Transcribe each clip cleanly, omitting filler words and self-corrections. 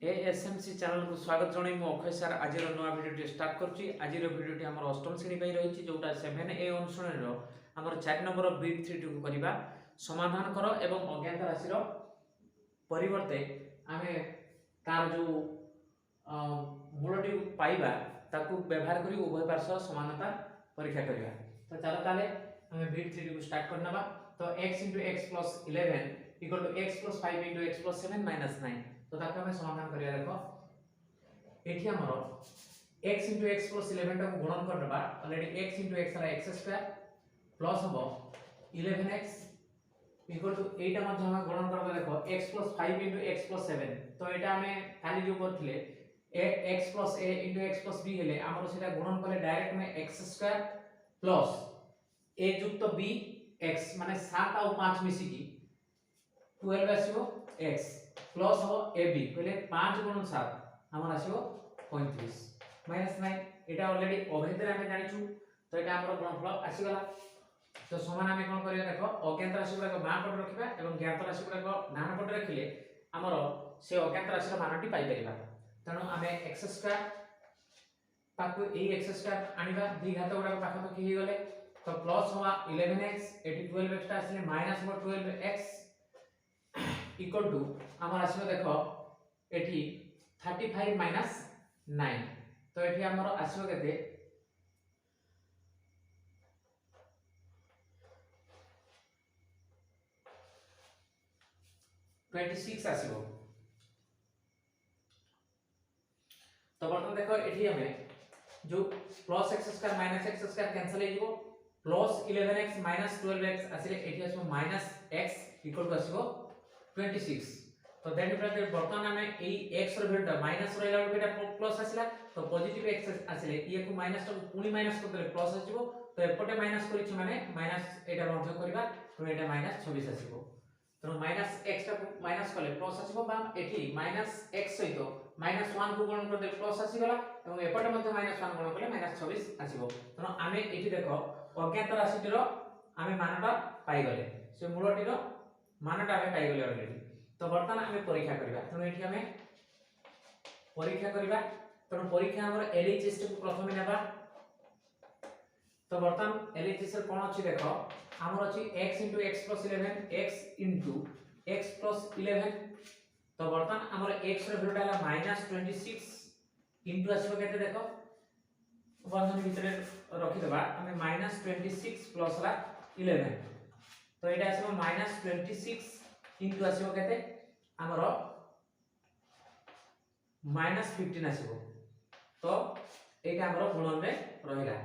एएसएमसी channel को स्वागत जणाई मु अक्षय सर आज नुआ भिडियो स्टार्ट करुच्ची। आज भिडियो आम अष्टम श्रेणी रही जोटा 7A अनुश्रेणी आम 4 नंबर बीट 3 को करवा समाधान कर एवं अज्ञात राशि परिवर्ते आम तार जो मूलटी पाइबा ताकू व्यवहार कर उभय पार्श्व समानता परीक्षा करवा। तो चलो ताले आम बीट 3 को स्टार्ट करनबा। तो x * x + 11 = x + 5 * x + 7 - 9। तो ताकि हमें समाधान करिया। देखो एठी हमरो x * x + 11 को गुणन करबा। ऑलरेडी x * x रा x² प्लस हबो 11x = एटा मध्ये हम गुणन करबा। देखो x + 5 * x + 7। तो एटा हमें खाली जो करथिले x + a * x + b हेले हमरो सेटा गुणन करले डायरेक्ट में x² plus a + b x माने 7 और 5 मिसी की 12 आसीबो x प्लस हो ab कहले 5 * 7 हमर आसीबो 35 - 9। एटा ऑलरेडी अभेदरे हम जानिछु। तो एटा हमर गुणनफल आसी गला। तो समान हम कोन करिया। देखो अज्ञात राशि को बाम पट रखिबा एवं ज्ञात राशि को डान पट रखिले हमर से अज्ञात राशि रो मानटी पाई परिबा। तनो हमें x² ताकू ए x² आनिबा दी घात गुडा पाखा पाखी हे गले। तो प्लस होवा 11x एटी 12x आसीले माइनस हो 12x इक्वल टू हमर आसीबो। देखो एठी 35 - 9। तो एठी हमर आसीबो केते 26 आसीबो। तो बर्तन देखो एठी हमें जो plus x² minus x² cancel हे जिवो प्लस 11x माइनस 12x आसीले एठी आसीबो माइनस x इक्वल टू आसीबो 26। तो दैट मीन्स बर्तमान हमें ए x रो वैल्यूटा माइनस रहला बेटा प्लस आसीला। तो पॉजिटिव x आसीले ये को माइनस को पुनी माइनस कर देले प्लस आसीबो। तो एपटे माइनस करिछु माने माइनस एटा मध्य करबा। तो एटा माइनस 26 आसीबो। तो माइनस x टा माइनस करले प्लस आसीबो बा एठी माइनस x सहित माइनस 1 को गुणन कर दे प्लस आसी गला एवं एपटे मध्य माइनस 1 गुणन करले माइनस 26 आसीबो। तो आमे एठी देखो अज्ञात राशिटिर आमे मानटा पाई गले से मूलटिर मानटा आमे पाई गले ऑलरेडी। तो वर्तमान आमे परीक्षा करबा। तो एठी आमे परीक्षा करबा। तो परीक्षा हमर एलएचएस को प्रथमे नेबा। तो वर्तमान एलएचएस कोन अछि देखो हमर अछि x * x + 11 x * x + 11। तो वर्तमान हमर x रो वैल्यूटा हला -26 इनटू आसीबो केते देखो बंधन भितरे रखि देबा हमें -26 प्लस ला 11। तो एटा आसीबो -26 इनटू आसीबो केते हमर -15 आसीबो। तो एटा हमर गुणन रे रहिला।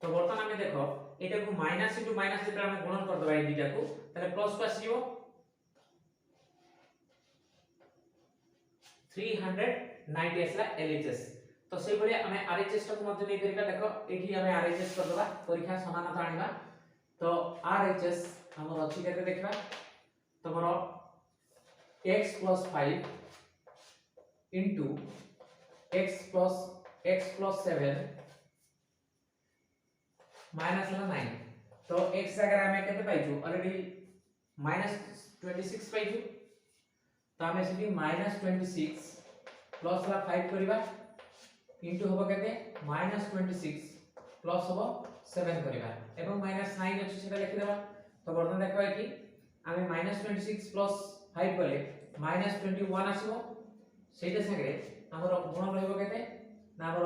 तो वर्तमान हमें देखो एटा को माइनस इनटू माइनस जेता हम गुणन कर देबा ए दुटा को तले प्लस को आसीबो 390 आसला एलएचएस। तो से भले हमें आरएचएस को मध्य नै करिबा। देखो एठी हमें आरएचएस कर देबा परीक्षा समानता आनिबा। तो आरएचएस हमर अछि केते देखबा। तो हमर x + 5 इनटू x + 7 माइनस 9। तो x जगह हमें केते पाइछु ऑलरेडी -26 पाइछु। तो हमें सिटी -26 प्लस ला 5 करिबा इनटू होबो केते -26 प्लस होबो 7 करिबा एवं -9 अछि सेटा लिखि देबा। तो वर्तमान देखो एठी हमें -26 प्लस 5 कले -21 आसीबो। सेटा संगे हमर गुण रहइबो केते ना हमर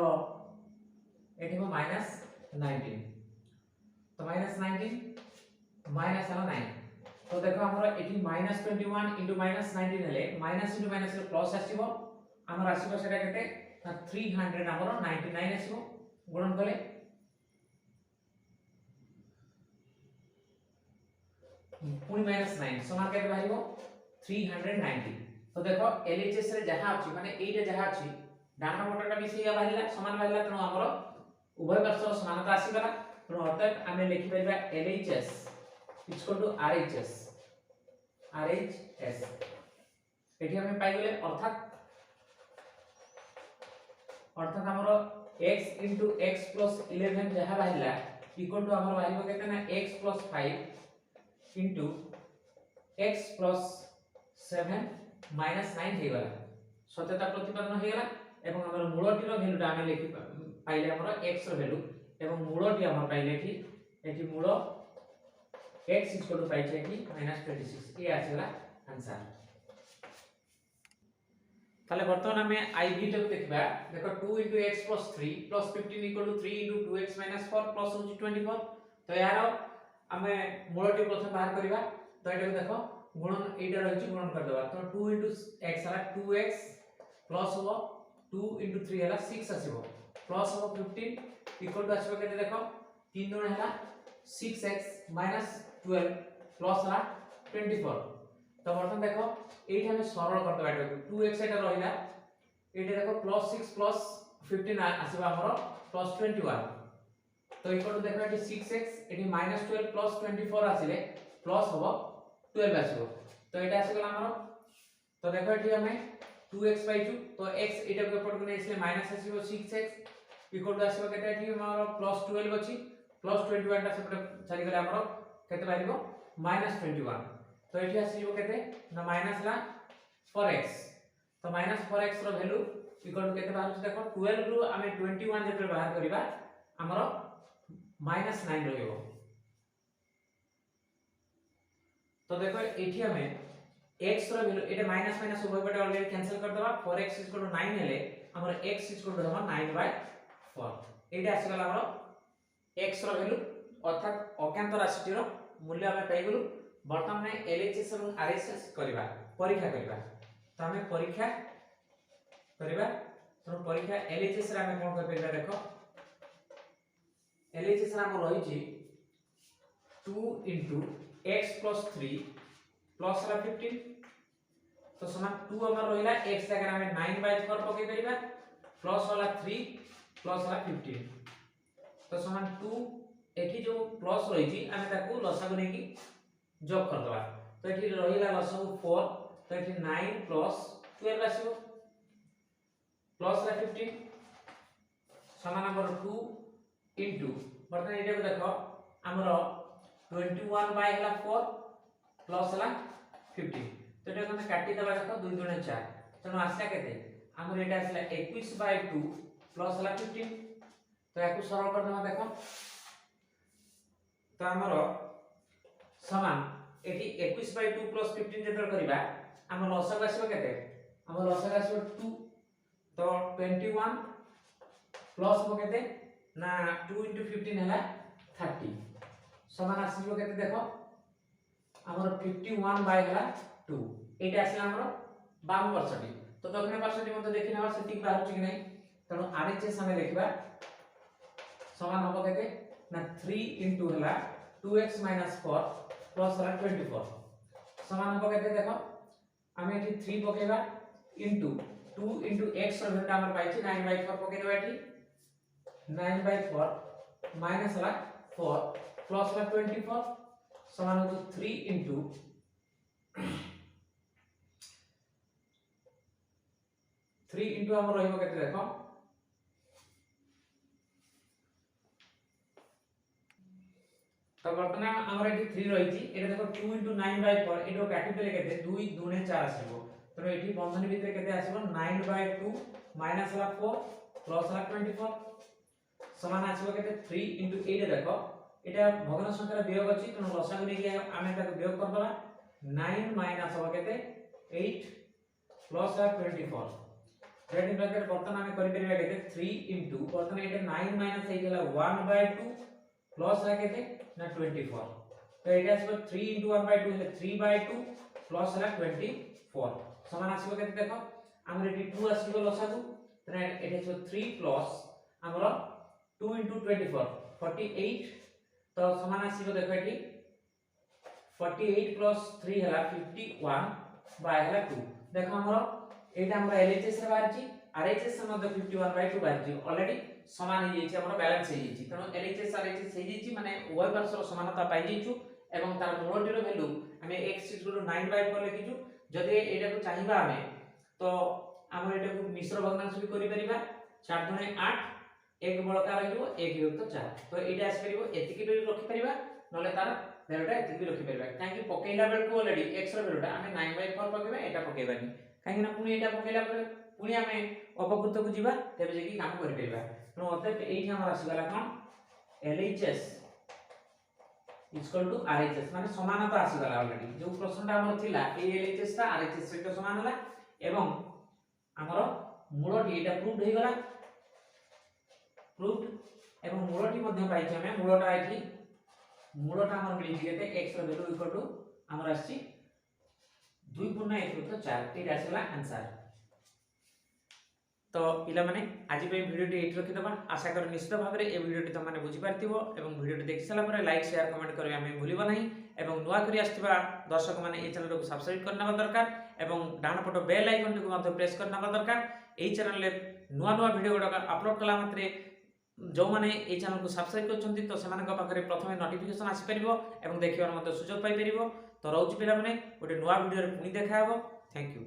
एठी हो -19। तो -19 माइनस 9। तो देखो हमर एठी -21 इनटू -19 हेले माइनस इनटू माइनस प्लस आसीबो। हमर आसीबो सेटा केते 300 हमर 99 आसीबो गुणन कले पुनी -9 समान केते बाहिबो 390। तो देखो एलएचएस रे जहा अछि माने एटा जहा अछि डान पटटा भी सेया बाहिला समान बाहिला। तनो हमर उभय पार्श्व समानता आसी गला। तो अर्थात हमें लिखि परिबा LHS = RHS एठी हमें पाई गेले अर्थात हमर x * x + 11 जहा बाहिला इक्वल टू हमर बाहिबो केते ना x + 5 इनटू x + 7 - 9 हे गला। सत्यता प्रतिपादन हो गला एवं हमर मूलटी रो वैल्यूटा आमे लिखि पाइले हमर x रो वैल्यू एवं मूलटी हमर पाइले एठी मूल x इक्वल टू पाइछे एठी -26 ए आछला आंसर। ताले वर्तमान हमें आईवी टा देखबा देखो 2 x + 3 + 15 = 3 * 2x - 4 + होची 24 तो यार हमें मूलटी प्रथम बाहर करबा तो एटा देखो गुणन एटा रहछि गुणन कर देबा तो 2 * x हला 2x प्लस हो 2 * 3 हला 6 आसीबो प्लस हो 15 इक्वल टू आसीबो केते देखो 3 गुण हला 6x - 12 प्लस हला 24 तो बर्तन देखो एठी हमें सरल कर देबा एटा 2x एटा रहिला एटा देखो +6 + 15 आसीबा हमरो +21 तो इक्वल टू देखो एटी 6x एटी -12 + 24 आसीले प्लस होबो 12 आसीबो तो एटा आसीगला हमरो तो देखो एटी हमें 2x पाइछु तो x एटा को एपट को नेसले माइनस आसीबो 6x इक्वल टू आसीबो केते एटी हमरो +12 अछि +21 टा सेपटे चली गले हमरो केते बाहिबो -21 तो एठी आसीबो केते ना माइनस ला 4x तो -4x row value equal to केते बाहर देखो 12 रु हमें 21 जेते बाहर करिबा हमरो -9 रहइबो तो देखो एठी हमें x रो वैल्यू एटा माइनस माइनस उभय पटे ऑलरेडी कैंसिल कर देबा 4x 9 हेले हमर x 9/4 एटा आसी गला हमर x रो वैल्यू अर्थात अज्ञात राशि रो मूल्य हमें पाइ गेलु वर्तमान में एलएचएस और आरएचएस करबा परीक्षा करबा तो हमें परीक्षा करबा तो परीक्षा एलएचएस रे हमें कोन कर परबा देखो एलएचएस रे हम रही छी 2 * x + 3 प्लस ला 15 तो समान 2 हमर रहिला x जगह हमें 9/4 पके परबा प्लस वाला 3 प्लस वाला 15 तो समान 2 एठी जो प्लस रही छी हमें ताकू लसागु नै की जोग कर दबा तो एठी रहिला लसागु 4 तो एठी 9 + 12 आसीबो प्लस ला 15 समान नंबर 2 इनटू बर्तन एटा को देखो हमरो 21/4 प्लस ला 15 तो एटा हम काटी दबा देखो 2 गुणे 4 तनो आसला केते हमर एटा आसला 21/2 प्लस ला 15 तो याकू सरल कर दमा देखो तो हमरो समान एटी 21/2 + 15 जेतर करबा हमर लसक आसीबो केते हमर लसक आसीबो 2 तो 21 प्लस हो केते ना 2 * 15 हला 30 समान आसीबो केते देखो हमर 51/2 एटा आसला हमर बाम परसेंट तो दक्षिण परसेंट मते देखि नवा से ठीक बाहर छि कि नै तनो आरएचएस हमें देखबा समान होबो केते ना 3 * हला 2x - 4 प्लस हला 24 समान होबो केते देखो हमें एठी 3 पकेबा इनटू 2 * x रो वैल्यू हमर पाइछि 9/4 पके देबा एठी 9/4 माइनस हला 4 प्लस हला 24 समान हो 3 * 3 * हमर रहइबो केते देखो तो वर्तमान हमर एठी 3 रही छी एटा देखो 2 * 9/4 एटो कैपिटल केते 2 2 4 आसीबो तो एठी बंधन भितर केते आसीबो 9/2 माइनस हला 4 प्लस हला 24 समान आसीबो केते 3 * 8 देखो एटा भग्न संख्यार वियोग अछि तो लसागु नै कि आमे ताको वियोग कर दबा 9 माइनस हो केते 8 प्लस हला 24 रेडी ब्रैकेट बर्तन हमें करि परिबा केते 3 * बर्तन एटा 9 माइनस 8 हला 1/2 प्लस हला केते ना 24 तो एटा आसीबो 3 * 1/2 हेले 3/2 प्लस हला 24 समान आसीबो केते देखो हमर एटी 2 आसीबो लसागु तो एटा आसीबो 3 प्लस हमर 2 * 24 48 तो समान आसीबो देखो एटी 48 प्लस 3 हला 51/2 देखो हमर एटा हमर एलएचएस रे बाहर छी आरएचएस मध्ये 51/2 बाहर छी ऑलरेडी समान हे छी हमर बैलेंस हे छी तनो एलएचएस आरएचएस हे छी माने उभय पार्श्व समानता पाइ जेछु एवं तार मूलटीर वैल्यू हमें x 9/4 लिखिछु जदि एटा को चाहिबा हमें तो हमर एटा को मिश्र भग्नांश भी करि परिबा 4 * 8 एक बळका रहिबो 1 + 4 तो एटा आस परिबो एतिकी भी रखि परिबा नले तार वैल्यूटा एतिकी भी रखि परिबा काहे कि पकेइला बेल को ऑलरेडी x रो वैल्यूटा हमें 9/4 पकेबा एटा पकेबानी कहीं पुणी एटा पकेला पर पुणी आमे अपकृत को जीवा तेबे जेकी काम करि पेबा तेणु अतएव एठी हमर आसीगला कोन LHS इक्वल टू RHS माने समानता आसीगला ऑलरेडी जो प्रश्नटा हमर थिला ए LHS ता RHS सहित समान होला एवं हमर मूलटी एटा प्रूव्ड हे गला प्रूव्ड एवं मूलटी मध्ये पाइ छै हमें मूलटा एठी मूलटा हमर मिली जेते x ର वैल्यू इक्वल टू हमर आसी 2 * 1 = 4 एटा आसीगला आंसर। तो पिला माने आज पे वीडियोटी एठी रखि दबा आशा कर निश्चित भाव रे ए वीडियोटी त माने बुझी पारतिबो एवं वीडियोटी देखि सला पर लाइक शेयर कमेंट करबे हमें भूलिबो नाही एवं नुवा करी आस्तिबा दर्शक माने ए चैनल को सब्सक्राइब करना दरकार एवं डान पटो बेल आइकन को मध्ये प्रेस करना दरकार। ए चैनल ले नुवा नुवा वीडियो गुडा अपलोड कला मात्रे जो माने ए चैनल को सब्सक्राइब करछंती तो सेमान को पाखरे प्रथमे नोटिफिकेशन आसी परिबो एवं देखिबार मध्ये सुযোগ पाइ परिबो। तो रहउची पिला माने गोटे नुवा वीडियो रे पुनी देखा हबो। Thank you.